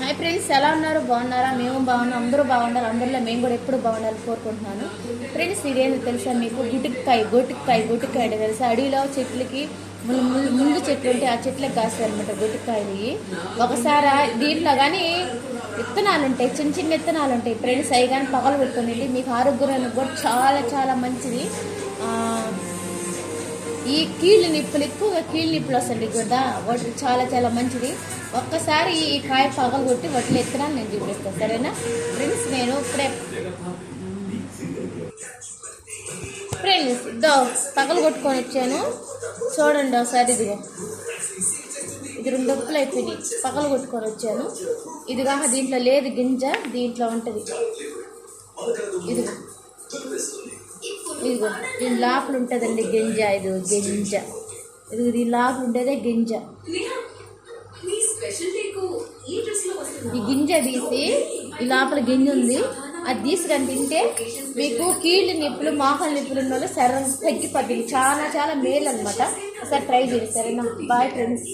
Hi friends, ఎలా ఉన్నారు? బాగున్నారా? మేము బాగున్నాం, అందరూ బాగున్నారు. అందరిలో మేము కూడా ఎప్పుడు బాగుండాలని కోరుకుంటున్నాను. ఫ్రెండ్స్, ఇదేంటో తెలుసా మీకు? గొటికాయ అంటే తెలుసా? అడవిలో చెట్లకి ముందు చెట్లు ఉంటే ఆ చెట్లకు కాస్తాయి అనమాట గొటికాయలు. ఒకసారి దీంట్లో కానీ విత్తనాలు ఉంటాయి, చిన్న చిన్న విత్తనాలు ఉంటాయి ఫ్రెండ్స్. అవి కానీ పగలు కొట్టుకుని మీకు ఆరోగ్యానికి కూడా చాలా చాలా మంచిది. ఈ ఎక్కువగా కీళ్ళ నిప్పులు వస్తాయి కదా, వాటికి చాలా చాలా మంచిది. ఒక్కసారి ఈ కాయ పగలు కొట్టి వాటిలో ఎత్తనాలు నేను చూపిస్తాను, సరేనా ఫ్రెండ్స్? నేను ఇప్పుడే ఫ్రెండ్స్ పగలు కొట్టుకొని వచ్చాను, చూడండి ఒకసారి. ఇది 2 డొప్పులు అయిపోయినాయి, పగలు కొట్టుకొని వచ్చాను. ఇది కాక దీంట్లో లేదు గింజ, దీంట్లో ఉంటుంది. ఇదిగో దీని లోపల ఉంటుందండి గింజ. దీని లోపల ఉండేదే గింజ. ఈ గింజ తీసి ఈ లోపల గింజ ఉంది, అది తీసుకొని తింటే మీకు కీళ్ళ నిప్పులు, మోకాళ్ళ నిప్పులు ఉన్న వాళ్ళు శరీరం తగ్గిపోతుంది. చాలా చాలా మేలు అనమాట. ఒకసారి ట్రై చేయండి, సరేనా? Bye friends.